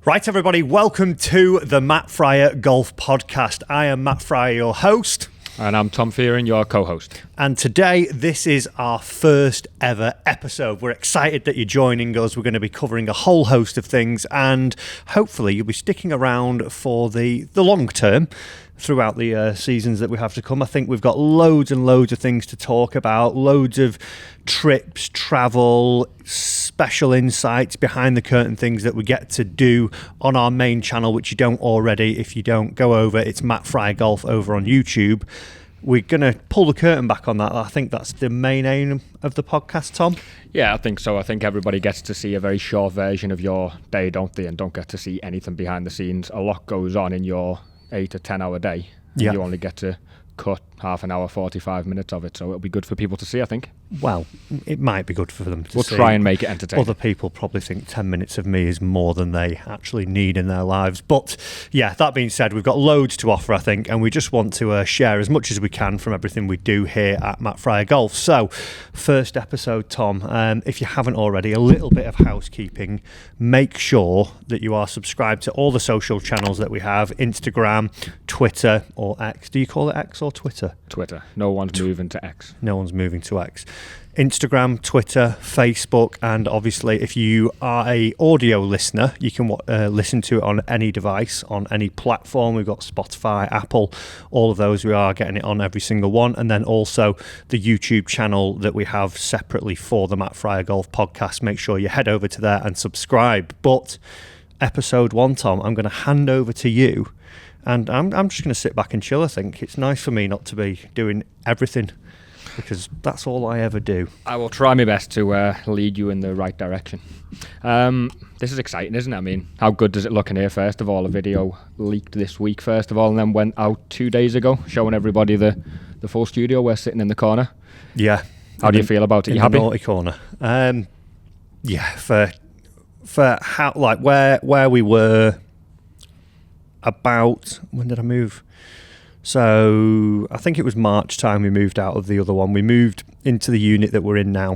Right, everybody, welcome to the Matt Fryer Golf Podcast. I am Matt Fryer, your host. And I'm Tom Fearon, your co-host. And today, this is our first ever episode. We're excited that you're joining us. We're going to be covering a whole host of things, and hopefully you'll be sticking around for the long term throughout the seasons that we have to come. I think we've got loads and loads of things to talk about, loads of trips, travel, special insights, behind the curtain things that we get to do on our main channel, which you don't already. If you don't, go over. It's Matt Fryer Golf over on YouTube. We're going to pull the curtain back on that. I think that's the main aim of the podcast, Tom. Yeah, I think so. I think everybody gets to see a very short version of your day, don't they? And don't get to see anything behind the scenes. A lot goes on in your 8 to 10 hour day. Yeah. You only get to cut half an hour, 45 minutes of it. So it'll be good for people to see, I think. Well, it might be good for them to see. We'll try and make it entertaining. Other people probably think 10 minutes of me is more than they actually need in their lives. But yeah, that being said, we've got loads to offer, I think, and we just want to share as much as we can from everything we do here at Matt Fryer Golf. So, first episode, Tom, if you haven't already, a little bit of housekeeping. Make sure that you are subscribed to all the social channels that we have, Instagram, Twitter, or X. Do you call it X or Twitter? Twitter. No one's moving to X. No one's moving to X. Instagram, Twitter, Facebook, and obviously if you are a audio listener, you can listen to it on any device, on any platform. We've got Spotify, Apple, all of those. We are getting it on every single one. And then also the YouTube channel that we have separately for the Matt Fryer Golf Podcast. Make sure you head over to there and subscribe. But episode 1, Tom, I'm going to hand over to you. And I'm just going to sit back and chill, I think. It's nice for me not to be doing everything, because that's all I ever do. I will try my best to lead you in the right direction. This is exciting, isn't it? I mean, how good does it look in here, first of all? A video leaked this week, first of all, and then went out 2 days ago, showing everybody the full studio. We're sitting in the corner. Yeah. How do you feel about it? You happy? In the naughty corner. Yeah, for how, like, where we were about, when did I move? So I think it was March time we moved out of the other one. We moved into the unit that we're in now.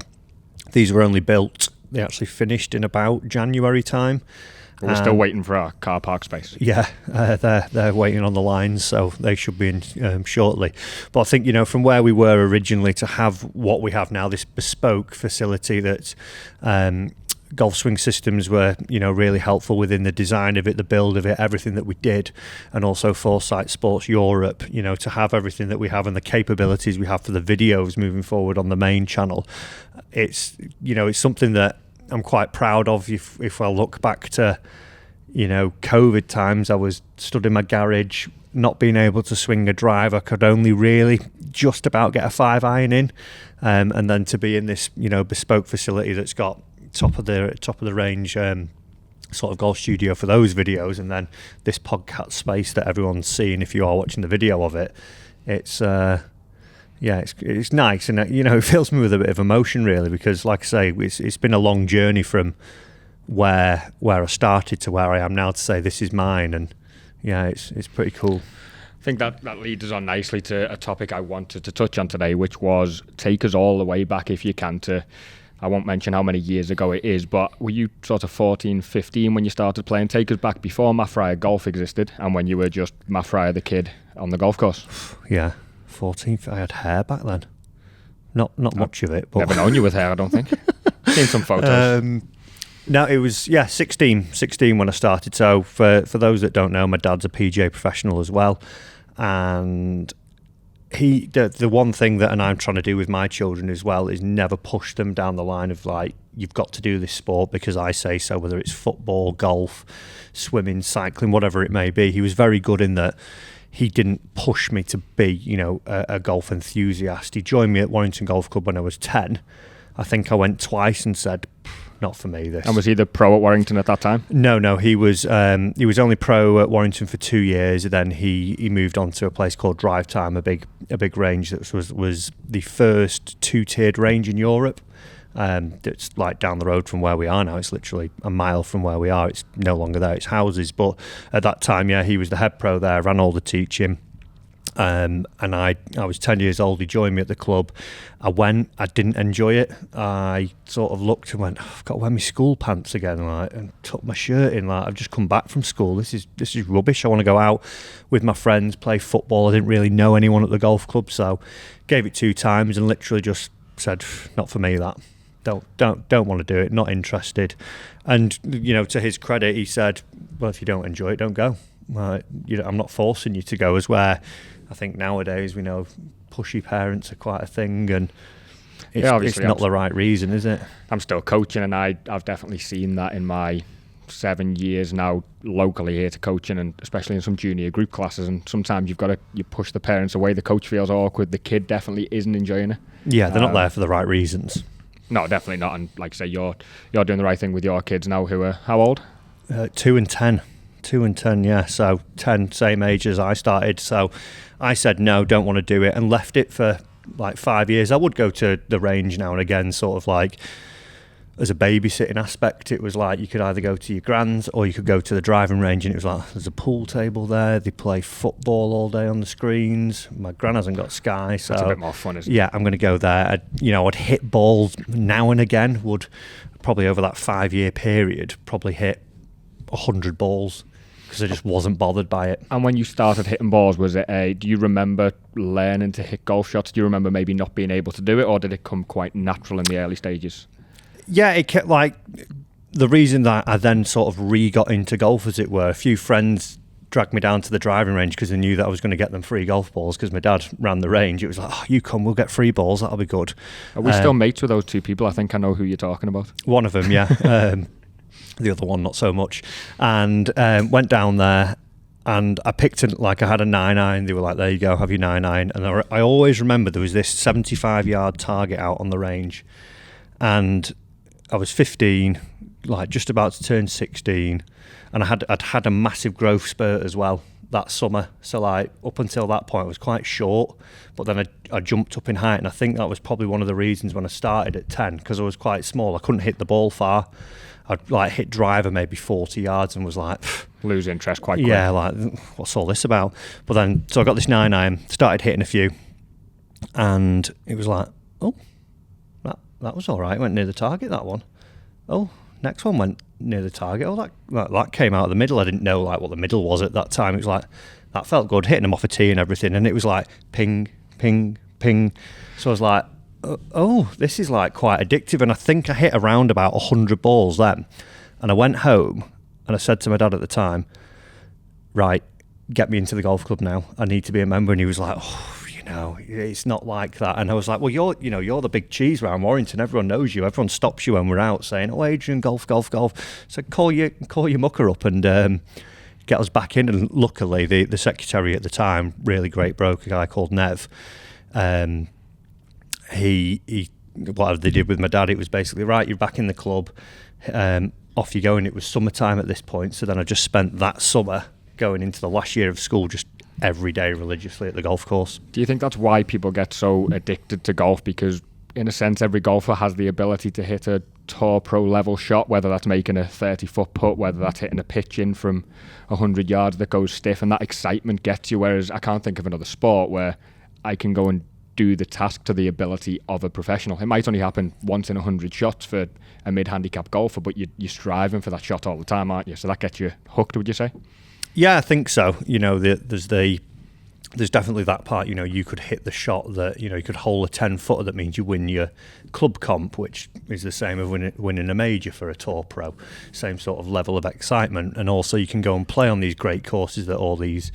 These were only built, they actually finished in about January time. We're still waiting for our car park space. Yeah, they're waiting on the lines, so they should be in shortly. But I think, from where we were originally to have what we have now, this bespoke facility that Golf Swing Systems were, really helpful within the design of it, the build of it, everything that we did, and also Foresight Sports Europe, to have everything that we have and the capabilities we have for the videos moving forward on the main channel. It's, it's something that I'm quite proud of. If I look back to, COVID times, I was stood in my garage, not being able to swing a drive. I could only really just about get a 5-iron in, and then to be in this, bespoke facility that's got top of the range sort of golf studio for those videos, and then this podcast space that everyone's seeing if you are watching the video of it. It's it's nice, and it fills me with a bit of emotion, really, because like I say, it's been a long journey from where I started to where I am now, to say this is mine, and yeah, it's pretty cool. I think that leads us on nicely to a topic I wanted to touch on today, which was take us all the way back, if you can, to, I won't mention how many years ago it is, but were you sort of 14, 15 when you started playing? Take us back before Matt Fryer Golf existed, and when you were just Matt Fryer the kid on the golf course. Yeah, 14. I had hair back then. Not much of it. But never known you with hair, I don't think. Seen some photos. No, it was 16 when I started. So for those that don't know, my dad's a PGA professional as well, and the one thing that, and I'm trying to do with my children as well, is never push them down the line of like, you've got to do this sport because I say so, whether it's football, golf, swimming, cycling, whatever it may be. He was very good in that he didn't push me to be, a golf enthusiast. He joined me at Warrington Golf Club when I was 10. I think I went twice and said, not for me, this. And was he the pro at Warrington at that time? No, he was only pro at Warrington for 2 years. Then he moved on to a place called Drive Time, a big range that was the first 2-tiered range in Europe. It's like down the road from where we are now. It's literally a mile from where we are. It's no longer there, it's houses. But at that time, yeah, he was the head pro there, ran all the teaching. And I was 10 years old. He joined me at the club. I went. I didn't enjoy it. I sort of looked and went, I've got to wear my school pants again, like, and tuck my shirt in. Like, I've just come back from school. This is rubbish. I want to go out with my friends, play football. I didn't really know anyone at the golf club, so gave it 2 times and literally just said, not for me. That don't want to do it. Not interested. And to his credit, he said, well, if you don't enjoy it, don't go. I'm not forcing you to go. As where I think nowadays we know pushy parents are quite a thing, and it's not the right reason, is it? I'm still coaching, and I've definitely seen that in my 7 years now locally here to coaching, and especially in some junior group classes. And sometimes you push the parents away. The coach feels awkward. The kid definitely isn't enjoying it. Yeah, they're not there for the right reasons. No, definitely not. And like I say, you're doing the right thing with your kids now, who are how old? 2 and 10. 2 and 10, yeah. So 10, same age as I started. So I said no, don't want to do it, and left it for like 5 years. I would go to the range now and again, sort of like as a babysitting aspect. It was like you could either go to your grand's or you could go to the driving range, and it was like there's a pool table there. They play football all day on the screens. My gran hasn't got Sky, so that's a bit more fun, isn't it? Yeah, I'm going to go there. I'd hit balls now and again. Would probably over that 5-year period probably hit 100 balls. Because I just wasn't bothered by it. And when you started hitting balls, do you remember learning to hit golf shots? Do you remember maybe not being able to do it, or did it come quite natural in the early stages? Yeah, it kept the reason that I then sort of got into golf, as it were. A few friends dragged me down to the driving range because they knew that I was going to get them free golf balls because my dad ran the range. It was like, oh, you come, we'll get free balls, that'll be good. Are we still mates with those 2 people? I think I know who you're talking about. One of them, yeah. The other one, not so much. And went down there, and I picked it like I had a 9-iron. They were like, there you go, have your 9-iron. And I always remember there was this 75-yard target out on the range. And I was 15, like just about to turn 16. And I'd had a massive growth spurt as well that summer. So like up until that point, I was quite short. But then I jumped up in height. And I think that was probably one of the reasons when I started at 10, because I was quite small. I couldn't hit the ball far. I'd like hit driver maybe 40 yards and was like... lose interest quite quick. Yeah, like, what's all this about? But then, so I got this 9-iron, started hitting a few, and it was like, oh, that was all right. Went near the target, that one. Oh, next one went near the target. Oh, that came out of the middle. I didn't know like what the middle was at that time. It was like, that felt good, hitting them off a tee and everything, and it was like ping, ping, ping. So I was like, oh, this is like quite addictive. And I think I hit around about 100 balls then. And I went home and I said to my dad at the time, right, get me into the golf club now. I need to be a member. And he was like, oh, it's not like that. And I was like, well, you're the big cheese round Warrington. Everyone knows you. Everyone stops you when we're out saying, oh, Adrian, golf. So call your mucker up and get us back in. And luckily, the secretary at the time, really great bloke, a guy called Nev, he whatever they did with my dad, it was basically, right, you're back in the club, off you go. And it was summertime at this point, so then I just spent that summer going into the last year of school just every day religiously at the golf course. Do you think that's why people get so addicted to golf? Because in a sense every golfer has the ability to hit a tour pro level shot, whether that's making a 30-foot putt, whether that's hitting a pitch in from 100 yards that goes stiff, and that excitement gets you, whereas I can't think of another sport where I can go and do the task to the ability of a professional. It might only happen once in 100 shots for a mid-handicap golfer, but you're striving for that shot all the time, aren't you? So that gets you hooked, would you say? Yeah, I think so. There's definitely that part. You could hit the shot that you could hole a 10-footer that means you win your club comp, which is the same as winning a major for a tour pro. Same sort of level of excitement, and also you can go and play on these great courses that all these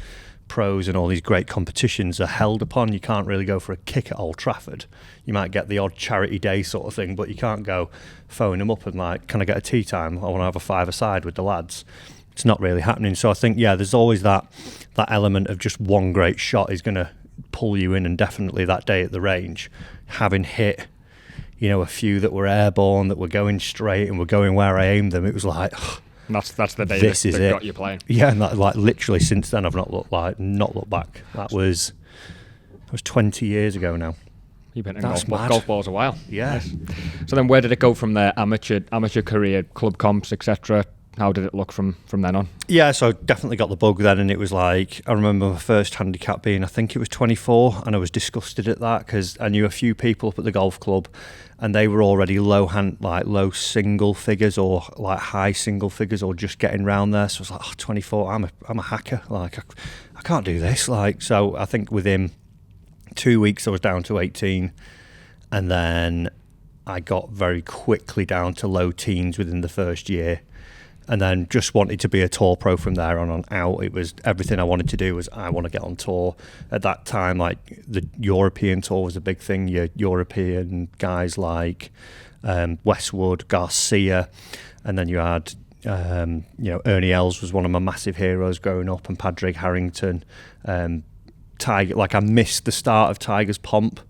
pros and all these great competitions are held upon. You can't really go for a kick at Old Trafford. You might get the odd charity day sort of thing, but you can't go phone them up and like, can I get a tea time? I want to have a five-a-side with the lads. It's not really happening. So I think, yeah, there's always that element of just one great shot is going to pull you in, and definitely that day at the range, having hit, a few that were airborne, that were going straight and were going where I aimed them, it was like... And that's the day this that got you playing. Yeah, and that, like literally since then I've not looked back. That was 20 years ago now. You've been in golf balls a while. Yeah. Nice. So then where did it go from there? Amateur career, club comps, etc. how did it look from then on? Yeah, so I definitely got the bug then, and it was like, I remember my first handicap being, I think it was 24, and I was disgusted at that because I knew a few people up at the golf club, and they were already low single figures or like high single figures or just getting round there. So I was like, 24, I'm a hacker, like I can't do this. Like, so I think within 2 weeks I was down to 18, and then I got very quickly down to low teens within the first year. And then just wanted to be a tour pro from there on out. It was everything I wanted to do was I want to get on tour. At that time, like the European tour was a big thing. Your European guys like Westwood, Garcia, and then you had Ernie Els was one of my massive heroes growing up, and Padraig Harrington, Tiger. Like I missed the start of Tiger's pomp.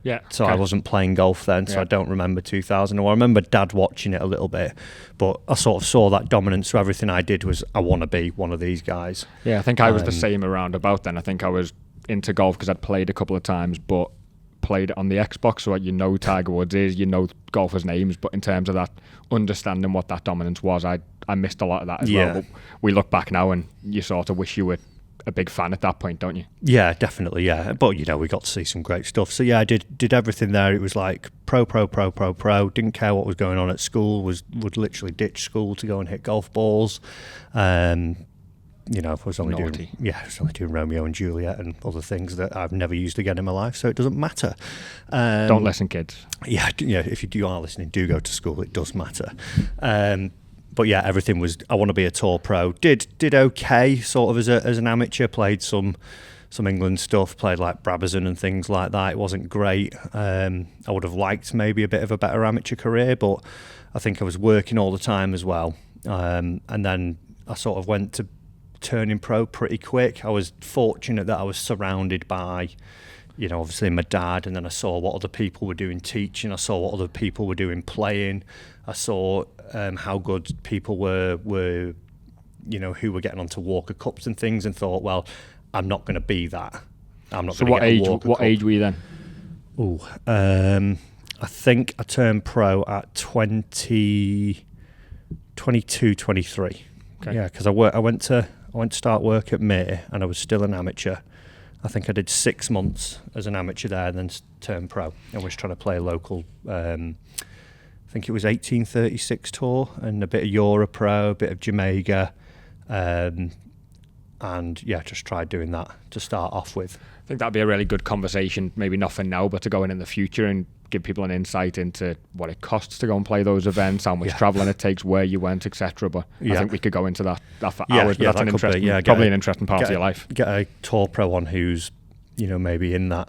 Yeah. So I wasn't playing golf then, so I don't remember 2000. Or I remember Dad watching it a little bit, but I sort of saw that dominance. So everything I did was I want to be one of these guys. Yeah, I think I was the same around about then. I think I was into golf because I'd played a couple of times, but played it on the Xbox. So Tiger Woods is, golfers' names, but in terms of that understanding what that dominance was, I missed a lot of that as well. But we look back now and you sort of wish you were a big fan at that point, don't you? Yeah, definitely, yeah. But, we got to see some great stuff. So, yeah, I did everything there. It was like pro. Didn't care what was going on at school. Would literally ditch school to go and hit golf balls. I was only doing Romeo and Juliet and other things that I've never used again in my life, so it doesn't matter. Don't listen, kids. Yeah, if you are listening, do go to school. It does matter. But yeah, everything was, I want to be a tour pro. Did okay, sort of as an amateur. Played some England stuff, played like Brabazon and things like that. It wasn't great. I would have liked maybe a bit of a better amateur career, but I think I was working all the time as well. And then I sort of went to turning pro pretty quick. I was fortunate that I was surrounded by, obviously my dad, and then I saw what other people were doing teaching. I saw what other people were doing playing. I saw how good people were, who were getting onto Walker Cups and things, and thought, well, I'm not going to be that. I'm not going to get a Walker Cup. What age were you then? I think I turned pro at 22, 23. Okay. Yeah, because I went to start work at May, and I was still an amateur. I think I did 6 months as an amateur there, and then turned pro. I was trying to play a local. I think it was 1836 tour and a bit of Euro Pro, a bit of Jamaica, and just tried doing that to start off with. I think that'd be a really good conversation, maybe not for now, but to go in the future and give people an insight into what it costs to go and play those events, how much travelling it takes, where you went, etc. But I think we could go into that for hours. But that's an interesting part of your life. Get a tour pro on who's maybe in that.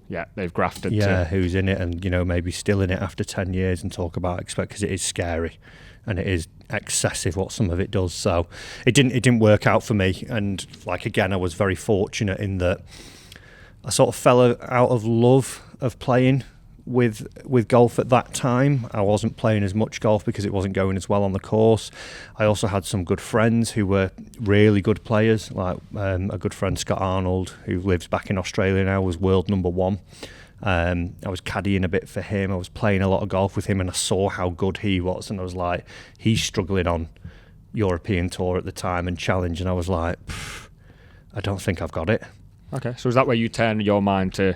Yeah, they've grafted. Yeah, who's in it and maybe still in it after 10 years, and talk about because it is scary and it is excessive what some of it does. So it didn't work out for me. And like again, I was very fortunate in that I sort of fell out of love of playing with golf at that time. I wasn't playing as much golf because it wasn't going as well on the course. I also had some good friends who were really good players, like a good friend, Scott Arnold, who lives back in Australia now, was world number one. I was caddying a bit for him. I was playing a lot of golf with him, and I saw how good he was, and I was like, he's struggling on European tour at the time and challenge, and I was like, I don't think I've got it. Okay, so is that where you turn your mind to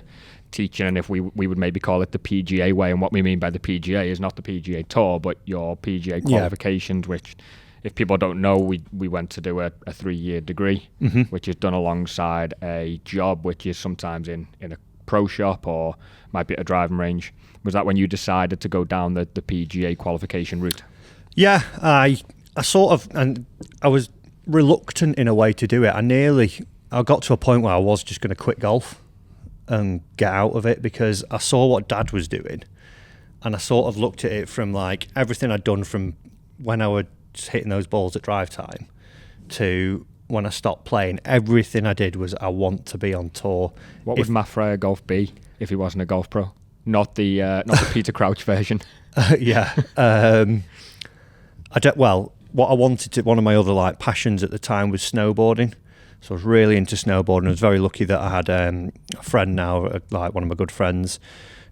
teaching, and if we would maybe call it the PGA way? And what we mean by the PGA is not the PGA Tour, but your PGA qualifications, which, if people don't know, we went to do a 3-year degree, which is done alongside a job, which is sometimes in a pro shop or might be at a driving range. Was that when you decided to go down the PGA qualification route? Yeah, I sort of, and I was reluctant in a way to do it. I got to a point where I was just going to quit golf and get out of it, because I saw what Dad was doing, and I sort of looked at it from like everything I'd done from when I was hitting those balls at drive time to when I stopped playing. Everything I did was I want to be on tour. What would Matt Fryer golf be if he wasn't a golf pro? Not the Peter Crouch version. What I wanted to, one of my other passions at the time was snowboarding. So I was really into snowboarding. I was very lucky that I had a friend now, one of my good friends,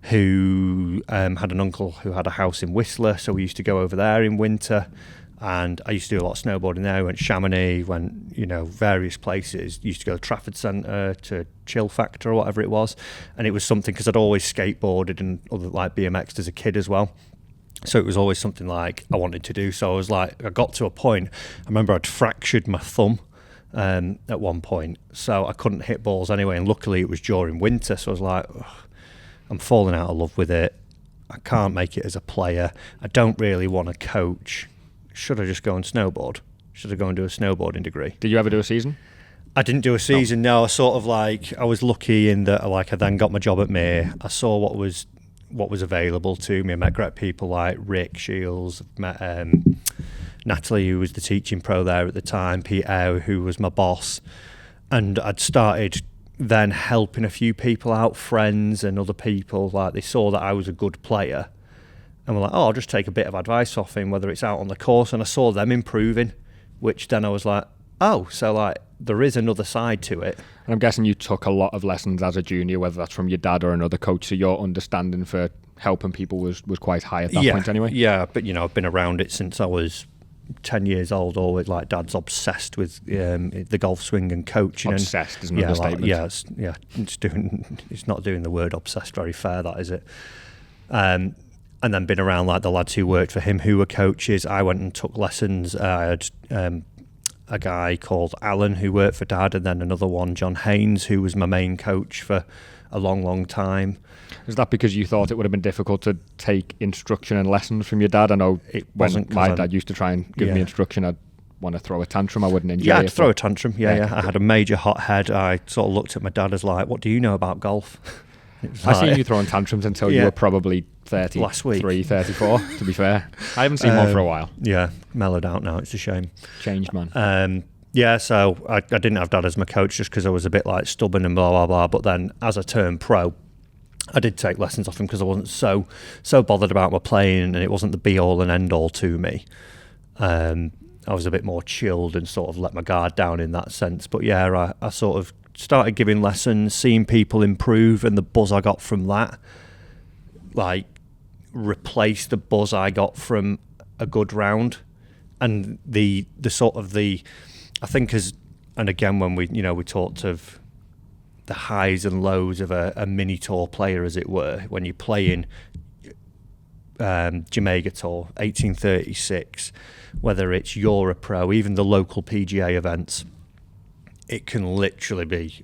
who had an uncle who had a house in Whistler. So we used to go over there in winter. and I used to do a lot of snowboarding there. Went Chamonix, went various places. Used to go to Trafford Centre, to Chill Factor or whatever it was, and it was something because I'd always skateboarded and other like BMX'd as a kid as well. So it was always something like I wanted to do. So I was like, I got to a point. I remember I'd fractured my thumb at one point, so I couldn't hit balls anyway. And luckily it was during winter, so I was like, ugh, I'm falling out of love with it. I can't make it as a player. I don't really want to coach. Should I just go and snowboard? Should I go and do a snowboarding degree? Did you ever do a season? I didn't do a season. No, I sort of like I was lucky in that I then got my job at May. I saw what was available to me. I met great people like Rick Shields, met Natalie, who was the teaching pro there at the time, Pete Howe, who was my boss, and I'd started then helping a few people out, friends and other people. Like they saw that I was a good player and were like, oh, I'll just take a bit of advice off him, whether it's out on the course, and I saw them improving, which then I was like, oh, so like there is another side to it. And I'm guessing you took a lot of lessons as a junior, whether that's from your dad or another coach, so your understanding for helping people was quite high at that point anyway. Yeah, but I've been around it since I was 10 years old. Always like dad's obsessed with the golf swing and coaching. Obsessed is another statement. It's not doing the word obsessed very fair, that is it. And then been around like the lads who worked for him who were coaches. I went and took lessons. I had a guy called Alan who worked for dad, and then another one, John Haynes, who was my main coach for a long time. Is that because you thought it would have been difficult to take instruction and lessons from your dad? I know it wasn't. My dad used to try and give me instruction. I'd want to throw a tantrum. I wouldn't enjoy it. Yeah, I'd throw a tantrum. Yeah. I had a major hot head. I sort of looked at my dad as like, what do you know about golf? I seen you throwing tantrums until you were probably 33, last week. 34, to be fair. I haven't seen one for a while. Yeah, mellowed out now. It's a shame. Changed, man. So I didn't have dad as my coach just because I was a bit like stubborn and blah, blah, blah. But then as I turned pro, I did take lessons off him because I wasn't so bothered about my playing, and it wasn't the be-all and end-all to me. I was a bit more chilled and sort of let my guard down in that sense. But yeah, I sort of started giving lessons, seeing people improve, and the buzz I got from that, like, replaced the buzz I got from a good round. And the sort of I think and again when we talked of the highs and lows of a mini tour player, as it were, when you play in Jamaica Tour, 1836, whether it's Europro, even the local PGA events, it can literally be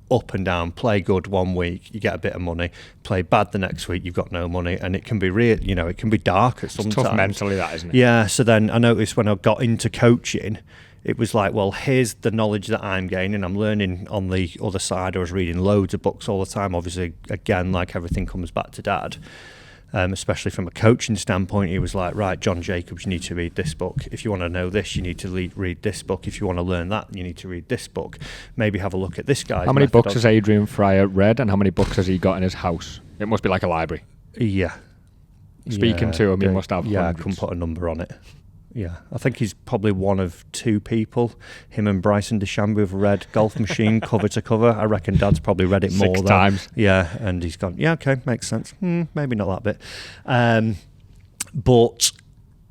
up and down. Play good one week, you get a bit of money. Play bad the next week, you've got no money, and it can be real. It can be dark at sometimes. It's tough mentally, that, isn't it? Yeah. So then I noticed when I got into coaching, it was like, well, here's the knowledge that I'm gaining. I'm learning on the other side. I was reading loads of books all the time. Obviously, again, like everything comes back to dad. Especially from a coaching standpoint, he was like, right, John Jacobs, you need to read this book. If you want to know this, you need to read this book. If you want to learn that, you need to read this book. Maybe have a look at this guy. How many books has Adrian Fryer read, and how many books has he got in his house? It must be like a library. Yeah. Speaking to him, he must have hundreds. I couldn't put a number on it. Yeah, I think he's probably one of two people, him and Bryson DeChambeau, have read Golf Machine cover to cover. I reckon Dad's probably read it more 6 times. Yeah, and he's gone, yeah, okay, makes sense. Maybe not that bit. But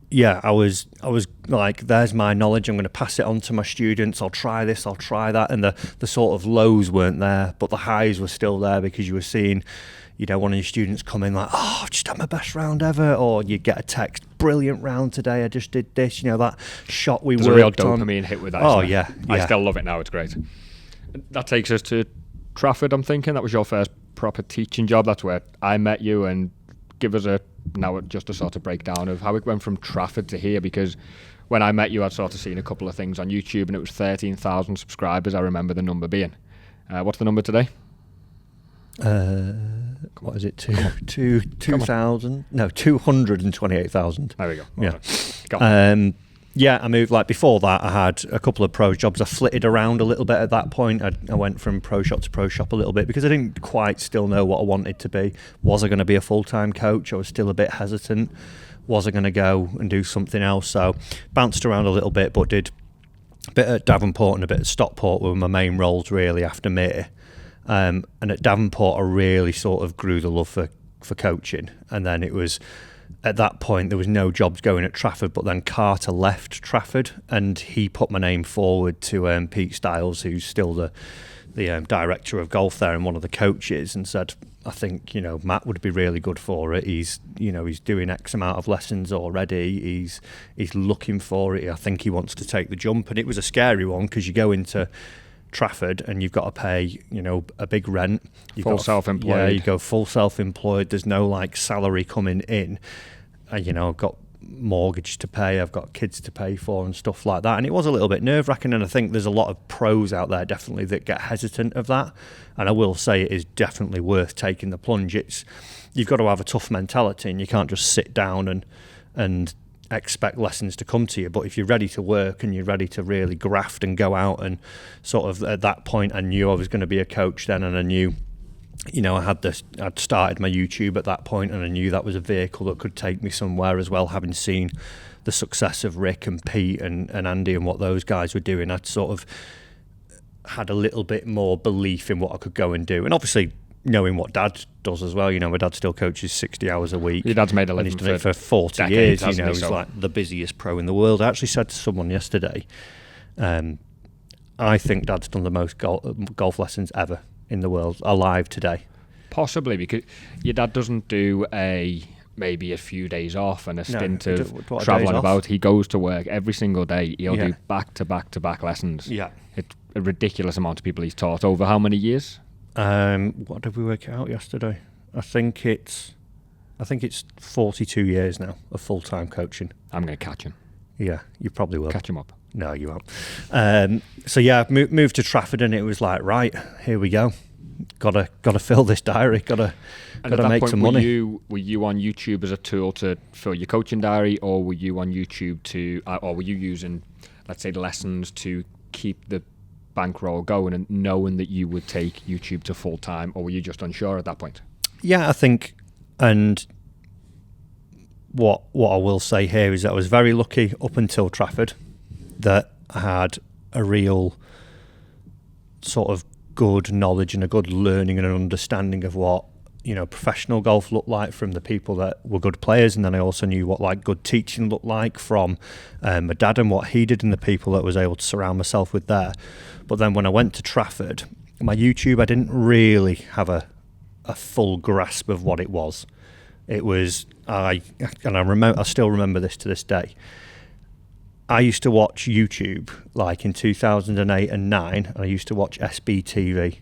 yeah, I was like, there's my knowledge. I'm going to pass it on to my students. I'll try this, I'll try that. And the sort of lows weren't there, but the highs were still there, because you were seeing, one of your students come in like, oh, I've just had my best round ever, or you get a text, brilliant round today, I just did this, that shot we There's worked a real on. dopamine hit with that. Oh, yeah. I still love it now, it's great. That takes us to Trafford, I'm thinking. That was your first proper teaching job. That's where I met you, and give us just a sort of breakdown of how it went from Trafford to here, because when I met you, I'd sort of seen a couple of things on YouTube, and it was 13,000 subscribers, I remember the number being. What's the number today? What is it? 2,000? No, 228,000. There we go. Yeah. Yeah, I moved, like before that I had a couple of pro jobs. I flitted around a little bit at that point. I went from pro shop to pro shop a little bit because I didn't quite still know what I wanted to be. Was I going to be a full-time coach? I was still a bit hesitant. Was I going to go and do something else? So bounced around a little bit, but did a bit at Davenport and a bit at Stockport were my main roles really after May. And at Davenport I really sort of grew the love for coaching. And then it was at that point there was no jobs going at Trafford, but then Carter left Trafford and he put my name forward to Pete Styles, who's still the director of golf there and one of the coaches, and said, I think, Matt would be really good for it. He's doing X amount of lessons already. He's looking for it. I think he wants to take the jump. And it was a scary one because you go into Trafford and you've got to pay, a big rent. Full self-employed. Yeah, you go full self-employed. There's no like salary coming in. I've got mortgage to pay, I've got kids to pay for and stuff like that, and it was a little bit nerve-wracking, and I think there's a lot of pros out there definitely that get hesitant of that, and I will say it is definitely worth taking the plunge. You've got to have a tough mentality and you can't just sit down and expect lessons to come to you, but if you're ready to work and you're ready to really graft and go out, and sort of at that point I knew I was going to be a coach then, and I knew I'd started my YouTube at that point, and I knew that was a vehicle that could take me somewhere as well, having seen the success of Rick and Pete and Andy and what those guys were doing. I'd sort of had a little bit more belief in what I could go and do, and obviously knowing what Dad does as well. My dad still coaches 60 hours a week. Your dad's made a living, and he's done it for 40 decades, years. He's like the busiest pro in the world. I actually said to someone yesterday, I think Dad's done the most golf lessons ever in the world alive today. Possibly, because your dad doesn't do maybe a few days off and a stint of travelling about. He goes to work every single day. He'll do back to back lessons. Yeah, it's a ridiculous amount of people he's taught over how many years? What did we work out yesterday? I think it's 42 years now of full-time coaching. I'm going to catch him. Yeah, you probably will. Catch him up. No, you won't. So yeah, moved to Trafford, and it was like, right, here we go. Gotta fill this diary. Gotta make some money. Were you on YouTube as a tool to fill your coaching diary, or were you on YouTube or were you using, let's say, lessons to keep the bankroll going, and knowing that you would take YouTube to full time, or were you just unsure at that point? Yeah, I think, and what I will say here is that I was very lucky up until Trafford that I had a real sort of good knowledge and a good learning and an understanding of what professional golf looked like from the people that were good players, and then I also knew what like good teaching looked like from my dad and what he did and the people that I was able to surround myself with there. But then when I went to Trafford, my YouTube, I didn't really have a full grasp of what it was. It was I still remember this to this day. I used to watch YouTube like in 2008 and 9, and I used to watch SBTV.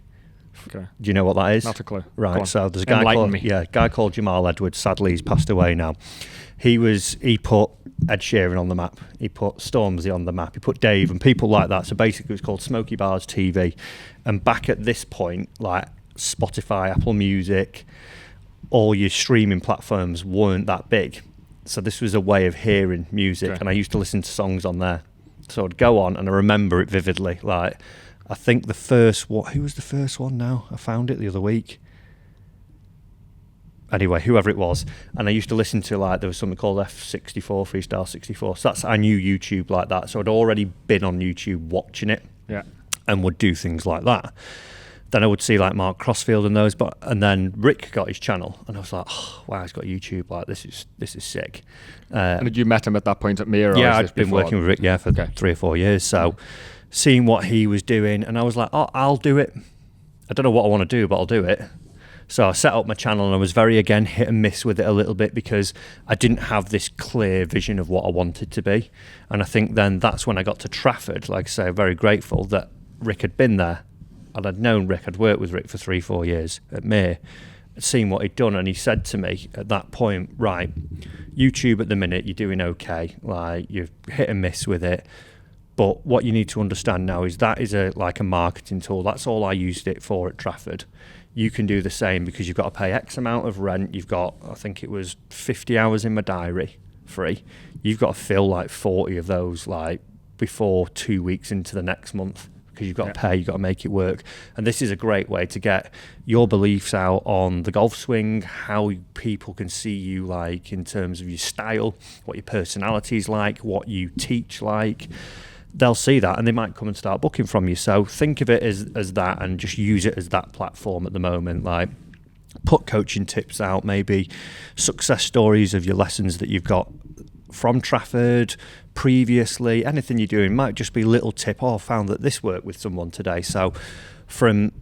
Okay. Do you know what that is? Not a clue. Right. So there's a guy called Jamal Edwards. Sadly, he's passed away now. He put Ed Sheeran on the map. He put Stormzy on the map. He put Dave and people like that. So basically, it was called Smokey Bars TV. And back at this point, like Spotify, Apple Music, all your streaming platforms weren't that big. So this was a way of hearing music, and I used to listen to songs on there. So I'd go on, and I remember it vividly. Like, I think who was the first one now? I found it the other week. Anyway, whoever it was. And I used to listen to, like, there was something called F64, Freestyle 64. So I knew YouTube like that. So I'd already been on YouTube watching it, and would do things like that. Then I would see like Mark Crossfield and those, and then Rick got his channel, and I was like, oh, wow, he's got YouTube. Like, this is sick. And did you met him at that point at Mira? Yeah, I'd been working with Rick for 3 or 4 years. So seeing what he was doing, and I was like, oh, I'll do it. I don't know what I want to do, but I'll do it. So I set up my channel, and I was very, again, hit and miss with it a little bit because I didn't have this clear vision of what I wanted to be. And I think then that's when I got to Trafford. Like I say, I'm very grateful that Rick had been there. And I'd known Rick, I'd worked with Rick for 3-4 years at Mir, seen what he'd done, and he said to me at that point, right, YouTube at the minute, you're doing okay, like you've hit and miss with it, but what you need to understand now is that is like a marketing tool. That's all I used it for at Trafford. You can do the same because you've got to pay X amount of rent, you've got, I think it was 50 hours in my diary, free. You've got to fill like 40 of those like before 2 weeks into the next month. Because you've got to pay, you've got to make it work. And this is a great way to get your beliefs out on the golf swing, how people can see you like in terms of your style, what your personality is like, what you teach like. They'll see that and they might come and start booking from you. So think of it as that, and just use it as that platform at the moment. Like, put coaching tips out, maybe success stories of your lessons that you've got from Trafford previously. Anything you're doing might just be a little tip. Oh, I found that this worked with someone today. So from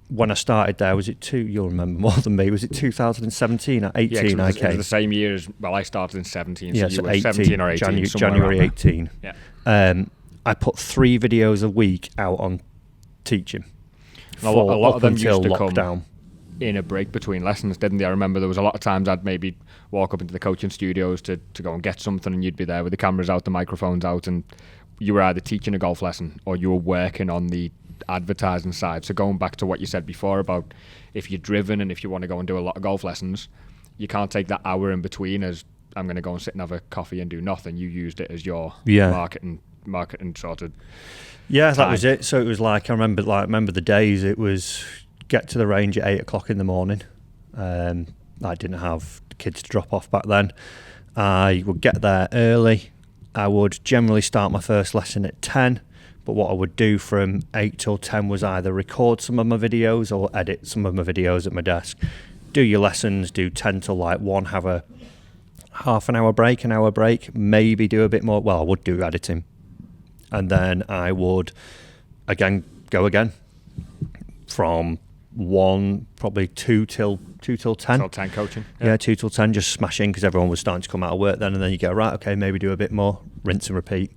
when I started there, was it you'll remember more than me, was it 2017 or 18 I came? It was the same year as, well, I started in 17, so yeah, you so were 18, 17 or 18, January 18. Yeah. I put 3 videos a week out on teaching. A lot of them used to lockdown. come in a break between lessons, didn't they? I remember there was a lot of times I'd maybe walk up into the coaching studios to go and get something, and you'd be there with the cameras out, the microphones out, and you were either teaching a golf lesson or you were working on the advertising side. So going back to what you said before about if you're driven and if you want to go and do a lot of golf lessons, you can't take that hour in between as I'm going to go and sit and have a coffee and do nothing. You used it as your marketing sort of that time. was it. So it was like I remember the days. It was get to the range at 8 o'clock in the morning. I didn't have kids to drop off back then. I would get there early. I would generally start my first lesson at 10. But what I would do from 8 till 10 was either record some of my videos or edit some of my videos at my desk. Do your lessons, do 10 till 1, have a half an hour break, maybe do a bit more. Well, I would do editing. And then I would go again from 1, probably 2 till 10. Till 10 coaching. Yeah, 2 till 10, just smashing because everyone was starting to come out of work then. And then you go, right, okay, maybe do a bit more, rinse and repeat.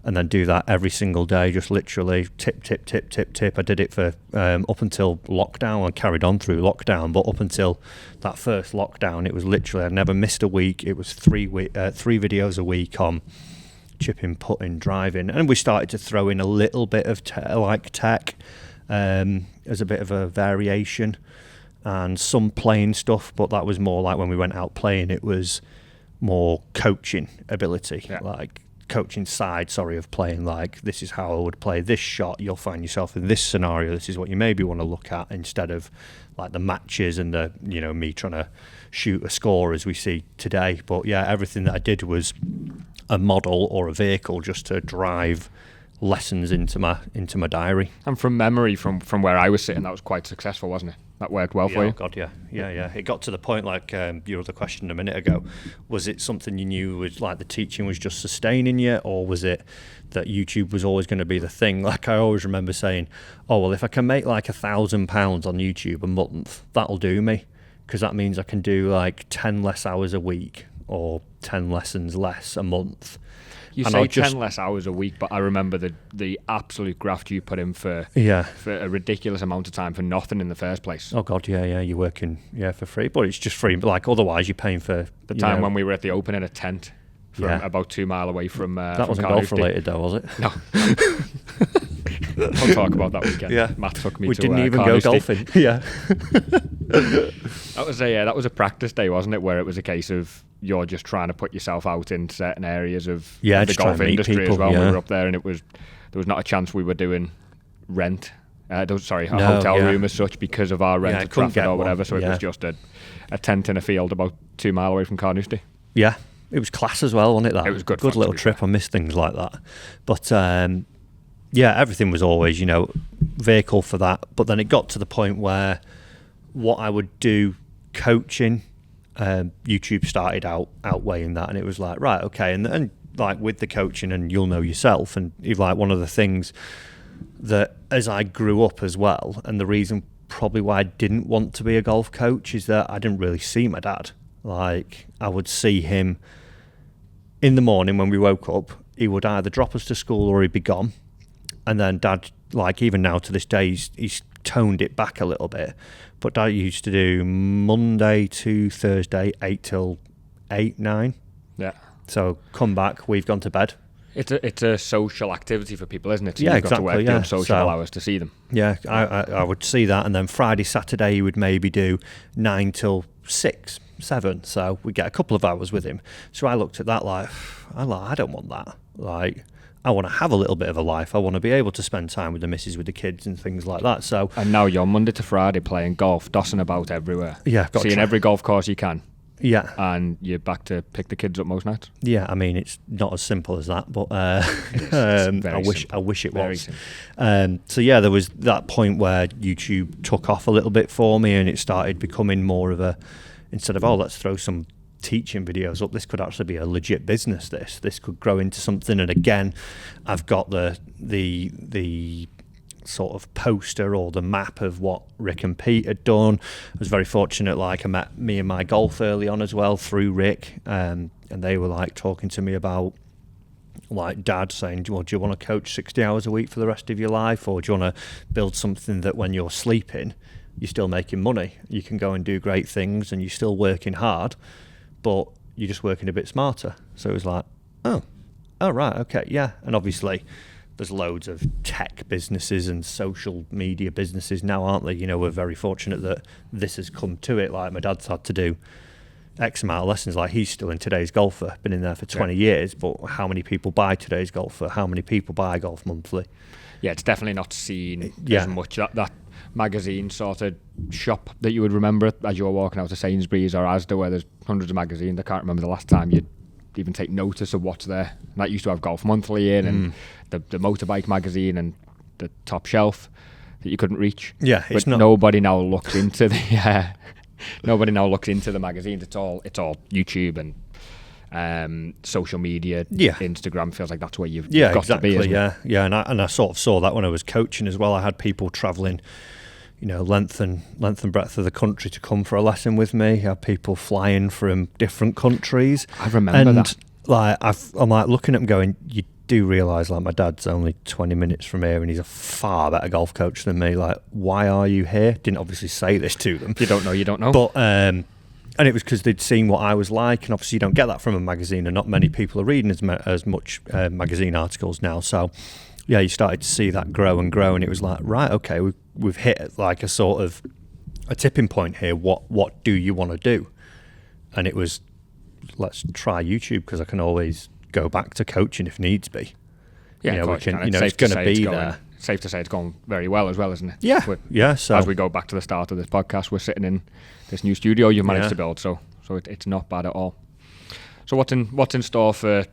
And then do that every single day, just literally tip. I did it for up until lockdown. I carried on through lockdown, but up until that first lockdown, it was literally, I never missed a week. It was 3 videos a week on chipping, putting, driving. And we started to throw in a little bit of tech as a bit of a variation and some playing stuff, but that was more like when we went out playing, it was more coaching ability, like coaching side, of playing, like this is how I would play this shot, you'll find yourself in this scenario, this is what you maybe want to look at, instead of like the matches and the, me trying to shoot a score as we see today. But yeah, everything that I did was a model or a vehicle just to drive lessons into my diary. And from memory, from where I was sitting, that was quite successful, wasn't it? That worked well for you? Oh God, yeah. It got to the point, like your other question a minute ago, was it something you knew was like the teaching was just sustaining you, or was it that YouTube was always going to be the thing? Like I always remember saying, oh well, if I can make like £1,000 on YouTube a month, that'll do me, because that means I can do like 10 less hours a week or 10 lessons less a month. You and say 10 less hours a week, but I remember the absolute graft you put in for a ridiculous amount of time for nothing in the first place. Oh God, yeah, you're working for free, but it's just free. Like otherwise, you're paying for the time when we were at the Open in a tent from about 2 mile away from. That wasn't golf related, though, was it? No. We'll talk about that weekend. Yeah, Matt took me we to. We didn't even go golfing. Yeah. That was a practice day, wasn't it? Where it was a case of you're just trying to put yourself out in certain areas of the golf industry people, as well. Yeah. We were up there, and there was not a chance we were doing rent. A hotel room as such because of our rent at Trafford or whatever. So it was just a tent in a field about 2 mile away from Carnoustie. Yeah, it was class as well, wasn't it? That it was good little trip. I miss things like that, but everything was always vehicle for that. But then it got to the point where what I would do coaching. YouTube started outweighing that, and it was like, right, okay, and like with the coaching, and you'll know yourself, and like one of the things that as I grew up as well, and the reason probably why I didn't want to be a golf coach is that I didn't really see my dad. Like I would see him in the morning when we woke up, he would either drop us to school or he'd be gone, and then Dad, like even now to this day, he's toned it back a little bit. But Dad used to do Monday to Thursday, 8 till 8, 9. Yeah. So come back, we've gone to bed. It's a social activity for people, isn't it? So yeah, you've got to work doing social hours to see them. Yeah, I would see that. And then Friday, Saturday, he would maybe do 9 till 6, 7. So we get a couple of hours with him. So I looked at that like, I don't want that. Like, I want to have a little bit of a life. I want to be able to spend time with the missus, with the kids and things like that. So and now you're Monday to Friday playing golf, dossing about everywhere. Yeah, seeing every golf course you can. Yeah. and you're back to pick the kids up most nights. Yeah, I mean, it's not as simple as that, but I wish it Very was. simple. So yeah, there was that point where YouTube took off a little bit for me, and it started becoming more of a, instead of, oh, let's throw some teaching videos up, this could actually be a legit business. This could grow into something. And again, I've got the sort of poster or the map of what Rick and Pete had done. I was very fortunate, like I met me and my golf early on as well through Rick, and they were like talking to me about, like, Dad saying, well, do you want to coach 60 hours a week for the rest of your life, or do you want to build something that when you're sleeping you're still making money, you can go and do great things and you're still working hard, but you're just working a bit smarter. So it was like, oh right, okay, yeah. And obviously there's loads of tech businesses and social media businesses now, aren't there? You know, we're very fortunate that this has come to it. Like, my dad's had to do X amount of lessons. Like, he's still in Today's Golfer, been in there for 20 years, but how many people buy Today's Golfer? How many people buy Golf Monthly? Yeah, it's definitely not seen as much. That magazine sort of shop that you would remember as you were walking out to Sainsbury's or Asda, where there's hundreds of magazines. I can't remember the last time you'd even take notice of what's there. And that used to have Golf Monthly in, and the motorbike magazine and the top shelf that you couldn't reach. Yeah, but nobody now looks into the magazines. It's all YouTube and social media. Instagram feels like that's where you've got exactly, to be. Yeah. And I sort of saw that when I was coaching as well. I had people travelling, you know, length and breadth of the country to come for a lesson with me. I had people flying from different countries. I remember that. Like, I'm like looking at them going, you do realise, like, my dad's only 20 minutes from here and he's a far better golf coach than me. Like, why are you here? Didn't obviously say this to them. You don't know. But and it was because they'd seen what I was like, and obviously you don't get that from a magazine, and not many people are reading as much magazine articles now. So yeah, you started to see that grow, and it was like, right, okay, we've hit like a sort of a tipping point here. What do you want to do? And it was, let's try YouTube, because I can always go back to coaching if needs be. Yeah, you know, it's going to be there. Safe to say it's going very well as well, isn't it? Yeah. So as we go back to the start of this podcast, we're sitting in this new studio you've managed to build, so it's not bad at all. So what's in store for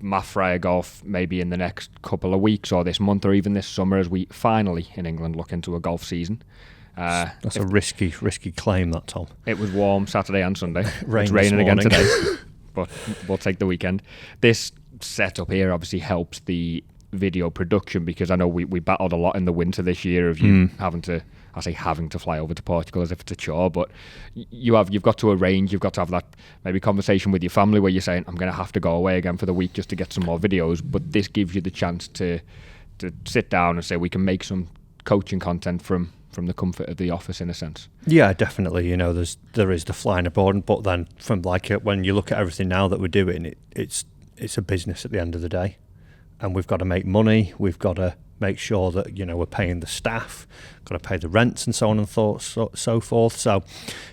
Matt Fryer Golf, maybe in the next couple of weeks or this month or even this summer, as we finally in England look into a golf season? That's a risky claim, that, Tom. It was warm Saturday and Sunday. It's raining again today, but we'll take the weekend. This setup here obviously helps the video production, because I know we battled a lot in the winter this year of you having to fly over to Portugal as if it's a chore, but you've got to arrange, you've got to have that maybe conversation with your family where you're saying, I'm going to have to go away again for the week just to get some more videos, but this gives you the chance to sit down and say, we can make some coaching content from the comfort of the office, in a sense. Yeah, definitely. You know, there is the flying aboard, but then from when you look at everything now that we're doing, it's a business at the end of the day. And we've got to make money. We've got to make sure that, you know, we're paying the staff, got to pay the rents and so on and so forth. So,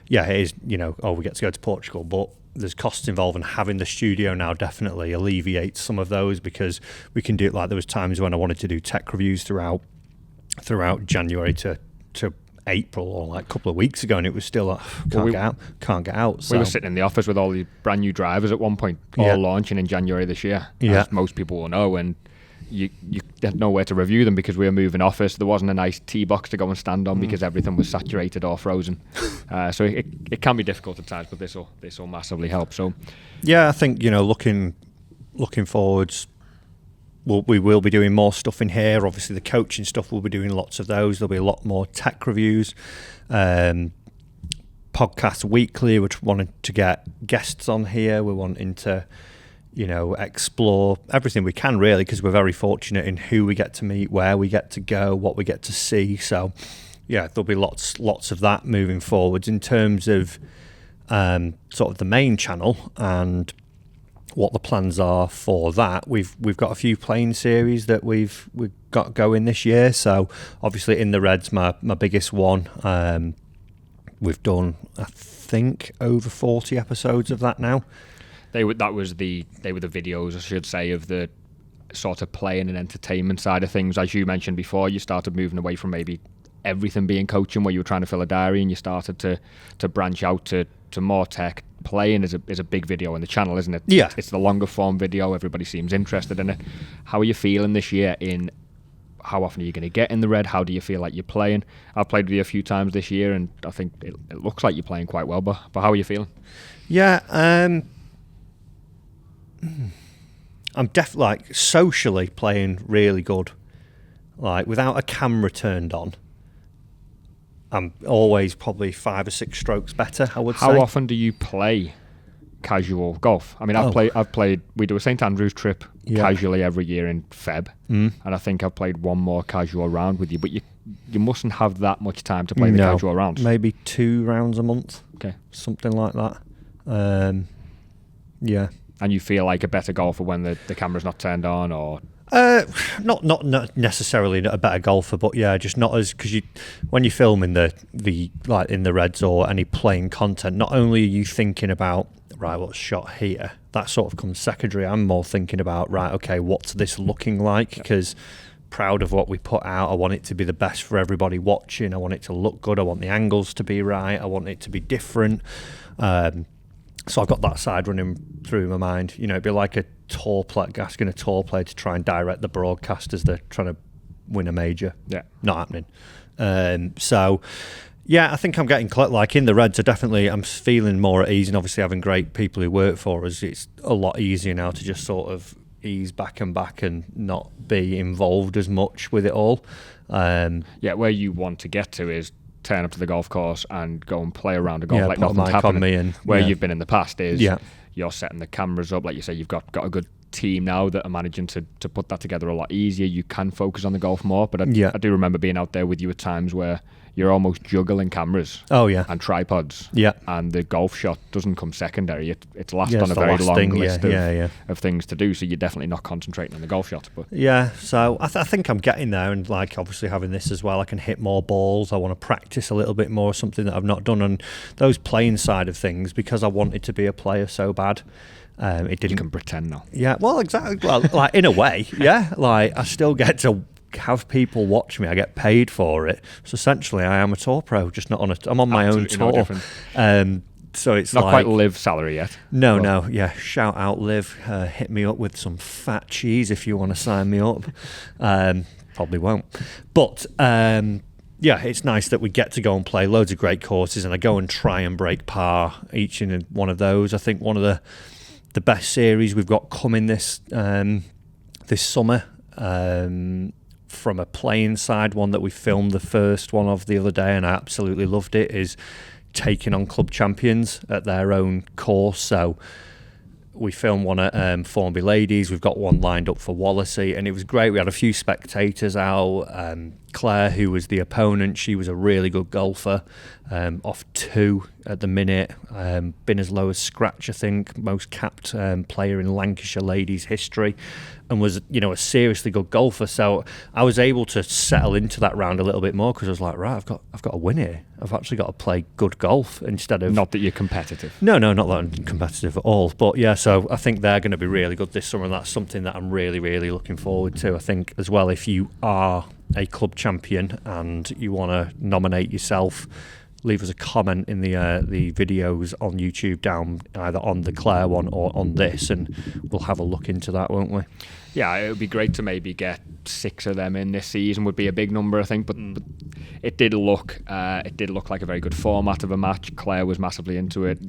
yeah, it is, you know, we get to go to Portugal, but there's costs involved, and having the studio now definitely alleviates some of those, because we can do it. Like, there was times when I wanted to do tech reviews throughout January to April, or like a couple of weeks ago, and it was still like, can't get out. So we were sitting in the office with all the brand new drivers at one point, all launching in January this year, as most people will know, and you had nowhere to review them because we were moving office. There wasn't a nice tee box to go and stand on because everything was saturated or frozen. So it can be difficult at times, but this will massively help. So yeah, I think, you know, looking forwards, we will be doing more stuff in here. Obviously, the coaching stuff, we'll be doing lots of those. There'll be a lot more tech reviews, podcasts weekly. We're wanting to get guests on here. We're wanting to, you know, explore everything we can, really, because we're very fortunate in who we get to meet, where we get to go, what we get to see. So, yeah, there'll be lots of that moving forwards in terms of sort of the main channel and what the plans are for that. We've got a few playing series that we've got going this year. So obviously In the Red's my biggest one. We've done, I think, over 40 episodes of that now. They were the videos, I should say, of the sort of playing and entertainment side of things. As you mentioned before, you started moving away from maybe everything being coaching, where you were trying to fill a diary, and you started to branch out to more tech, playing is a big video on the channel, isn't it? Yeah. It's the longer form video. Everybody seems interested in it. How are you feeling this year in how often are you going to get in the red? How do you feel like you're playing? I've played with you a few times this year, and I think it looks like you're playing quite well, but how are you feeling? Yeah, I'm definitely like socially playing really good. Like without a camera turned on, I'm always probably 5 or 6 strokes better, I would say. How often do you play casual golf? I mean, I've played. We do a St Andrews trip casually every year in Feb, and I think I've played one more casual round with you. But you mustn't have that much time to play the casual rounds. Maybe 2 rounds a month. Okay, something like that. Yeah. And you feel like a better golfer when the camera's not turned on, or? Not necessarily a better golfer, but yeah, just not as, because when you film in the like in the reds or any playing content, not only are you thinking about right, what's shot here, that sort of comes secondary. I'm more thinking about right, okay, what's this looking like? Because proud of what we put out. I want it to be the best for everybody watching. I want it to look good. I want the angles to be right. I want it to be different. So I've got that side running through my mind. You know, it'd be like a tour player, asking a tour player to try and direct the broadcast as they're trying to win a major. Yeah. Not happening. So, yeah, I think I'm getting, like in the reds, I'm feeling more at ease, and obviously having great people who work for us, it's a lot easier now to just sort of ease back and not be involved as much with it all. Where you want to get to is turn up to the golf course and go and play around a golf like put a nothing's mic happening. on me and, where you've been in the past is Yeah. you're setting the cameras up, like you say, you've got a good team now that are managing to put that together a lot easier. You can focus on the golf more, but I do remember being out there with you at times where you're almost juggling cameras and tripods, and the golf shot doesn't come secondary. It's last on a very long list of things to do, so you're definitely not concentrating on the golf shot. But so I think I'm getting there, and like obviously having this as well, I can hit more balls. I want to practice a little bit more, something that I've not done on those playing side of things, because I wanted to be a player so bad. It didn't. You can pretend now. Yeah, well, exactly. Well, like in a way, yeah. Like I still get to have people watch me. I get paid for it. So essentially, I am a tour pro, just not on I'm on my own tour. So it's not like, quite live salary yet. No. Yeah, shout out Liv. Hit me up with some fat cheese if you want to sign me up. Probably won't. But yeah, it's nice that we get to go and play loads of great courses, and I go and try and break par each in one of those. I think one of the best series we've got coming this summer, from a playing side, one that we filmed the first one of the other day and I absolutely loved it, is taking on club champions at their own course. So we filmed one at Formby Ladies. We've got one lined up for Wallasey, and it was great. We had a few spectators out. Claire, who was the opponent, she was a really good golfer, off 2 at the minute, been as low as scratch, I think, most capped player in Lancashire ladies history, and was, you know, a seriously good golfer. So I was able to settle into that round a little bit more, because I was like, right, I've got a win here. I've actually got to play good golf instead of... Not that you're competitive. No, not that I'm competitive at all. But yeah, so I think they're going to be really good this summer, and that's something that I'm really, really looking forward to. I think as well, if you are a club champion and you want to nominate yourself, leave us a comment in the videos on YouTube down either on the Claire one or on this, and we'll have a look into that, won't we? Yeah, it would be great to maybe get 6 of them in this season. Would be a big number, I think, but it did look like a very good format of a match. Claire was massively into it.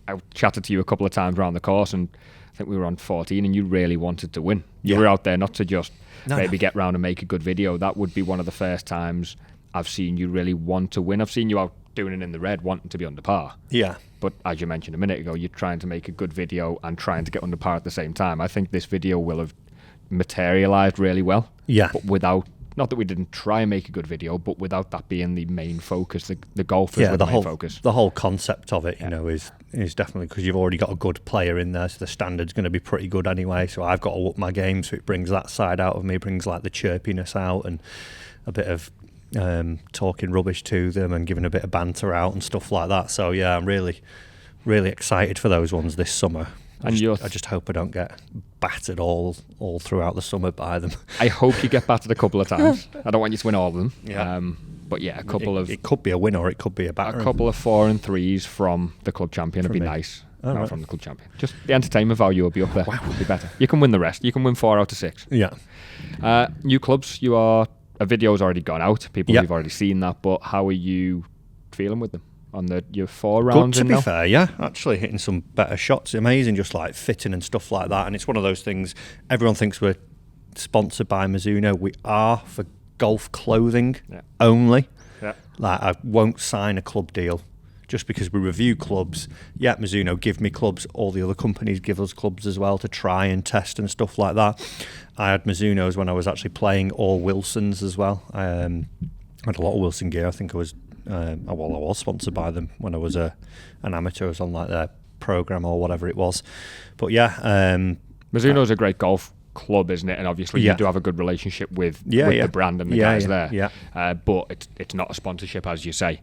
I chatted to you a couple of times around the course, and I think we were on 14, and you really wanted to win. You were out there not to just get round and make a good video. That would be one of the first times I've seen you really want to win. I've seen you out doing it in the red, wanting to be under par. Yeah. But as you mentioned a minute ago, you're trying to make a good video and trying to get under par at the same time. I think this video will have materialised really well. Yeah. But without, not that we didn't try and make a good video, but without that being the main focus, the golfers were the main focus. The whole concept of it, you know, is definitely, because you've already got a good player in there, so the standard's going to be pretty good anyway. So I've got to up my game, so it brings that side out of me, brings like the chirpiness out and a bit of talking rubbish to them and giving a bit of banter out and stuff like that. So yeah, I'm really, really excited for those ones this summer. I just hope I don't get battered all throughout the summer by them. I hope you get battered a couple of times. I don't want you to win all of them. Yeah. But yeah, a couple of... It could be a win or it could be a battering. A couple of 4 and 3s from the club champion would be nice. not right. from the club champion. Just the entertainment value will be up there. Wow. Will be better. You can win the rest. You can win 4 out of 6. Yeah. New clubs. A video's already gone out. People Yep. have already seen that. But how are you feeling with them on your 4 Good, rounds? to be now? fair, yeah. Actually hitting some better shots. Amazing, just like fitting and stuff like that. And it's one of those things, everyone thinks we're sponsored by Mizuno. We are, for golf clothing only. Yeah. Like, I won't sign a club deal just because we review clubs. Yeah, Mizuno give me clubs. All the other companies give us clubs as well to try and test and stuff like that. I had Mizunos when I was actually playing, or Wilsons as well. I had a lot of Wilson gear. I think I was sponsored by them when I was an amateur. I was on like their program or whatever it was. But yeah, Mizuno's a great golf club, isn't it? And obviously you do have a good relationship with the brand and the guys there. Yeah. But it's not a sponsorship, as you say.